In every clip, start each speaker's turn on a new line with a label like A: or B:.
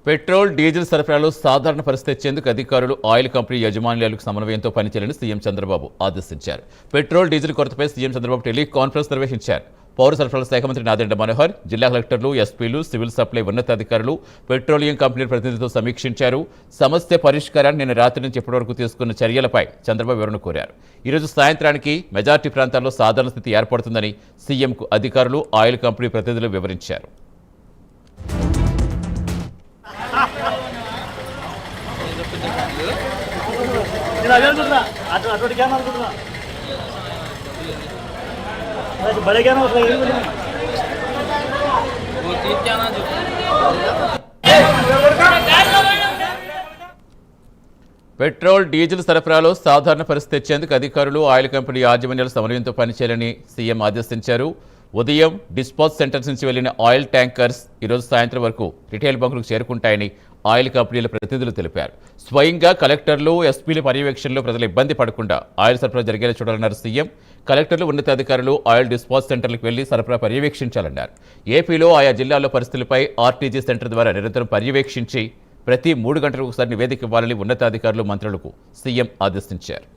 A: Petrol diesel సరఫరాలో సాధారణ పరిస్థితి తెచ్చేందుకు అధికారులు ఆయిల్ కంపెనీ యాజమాన్యాలకు సమన్వయంతో పనిచేయాలని సీఎం చంద్రబాబు ఆదేశించారు. పెట్రోల్ డీజిల్ కొరతపై సీఎం చంద్రబాబు టెలికాన్ఫరెన్స్ నిర్వహించారు. పౌర సరఫరాల శాఖ మంత్రి నాదెండ్ల మనోహర్, జిల్లా కలెక్టర్లు, ఎస్పీలు, సివిల్ సప్లై ఉన్నతాధికారులు పెట్రోలియం కంపెనీల ప్రతినిధులతో సమీక్షించారు. సమస్య పరిష్కారాన్ని నిన్న రాత్రి నుంచి ఇప్పటివరకు తీసుకున్న చర్యలపై చంద్రబాబు వివరణ కోరారు. ఈరోజు సాయంత్రానికి మెజార్టీ ప్రాంతాల్లో సాధారణ స్థితి ఏర్పడుతుందని సీఎంకు అధికారులు, ఆయిల్ కంపెనీ ప్రతినిధులు వివరించారు. పెట్రోల్ డీజిల్ సరఫరాలో సాధారణ పరిస్థితి తెచ్చేందుకు అధికారులు, ఆయిల్ కంపెనీ యాజమాన్యాల సమన్వయంతో పనిచేయాలని సీఎం ఆదేశించారు. ఉదయం డిస్పాచ్ సెంటర్స్ నుంచి వెళ్లిన ఆయిల్ ట్యాంకర్స్ ఈరోజు సాయంత్రం వరకు రిటైల్ బంకులకు చేరుకుంటాయని ఆయిల్ కంపెనీల ప్రతినిధులు తెలిపారు. స్వయంగా కలెక్టర్లు, ఎస్పీల పర్యవేక్షణలో ప్రజలు ఇబ్బంది పడకుండా ఆయిల్ సరఫరా జరిగేలా చూడాలన్నారు సీఎం. కలెక్టర్లు, ఉన్నతాధికారులు ఆయిల్ డిస్పాచ్ సెంటర్లకు వెళ్లి సరఫరా పర్యవేక్షించాలన్నారు. ఏపీలో ఆయా జిల్లాల్లో పరిస్థితులపై ఆర్టీజీ సెంటర్ ద్వారా నిరంతరం పర్యవేక్షించి ప్రతి 3 గంటలకు ఒకసారి నివేదిక ఇవ్వాలని ఉన్నతాధికారులు, మంత్రులకు సీఎం ఆదేశించారు.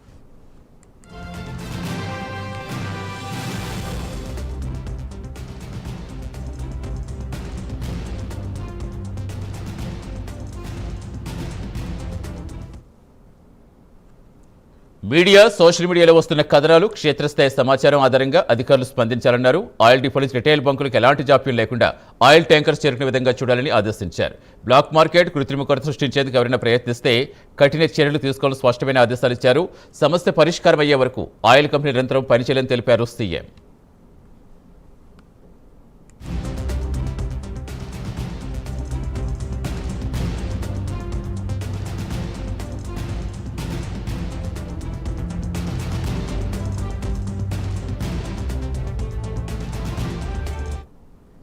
A: మీడియా, సోషల్ మీడియాలో వస్తున్న కథనాలు, క్షేత్రస్థాయి సమాచారం ఆధారంగా అధికారులు స్పందించాలన్నారు. ఆయిల్ డిపోలు, రిటైల్ బంకులకు ఎలాంటి జాప్యం లేకుండా ఆయిల్ ట్యాంకర్స్ చేరుకునే విధంగా చూడాలని ఆదేశించారు. బ్లాక్ మార్కెట్, కృత్రిమ కొరత సృష్టించేందుకు ఎవరైనా ప్రయత్నిస్తే కఠిన చర్యలు తీసుకోవాలని స్పష్టమైన ఆదేశాలు ఇచ్చారు. సమస్య పరిష్కారం అయ్యే వరకు ఆయిల్ కంపెనీ నిరంతరం పనిచేయాలని తెలిపారు సీఎం.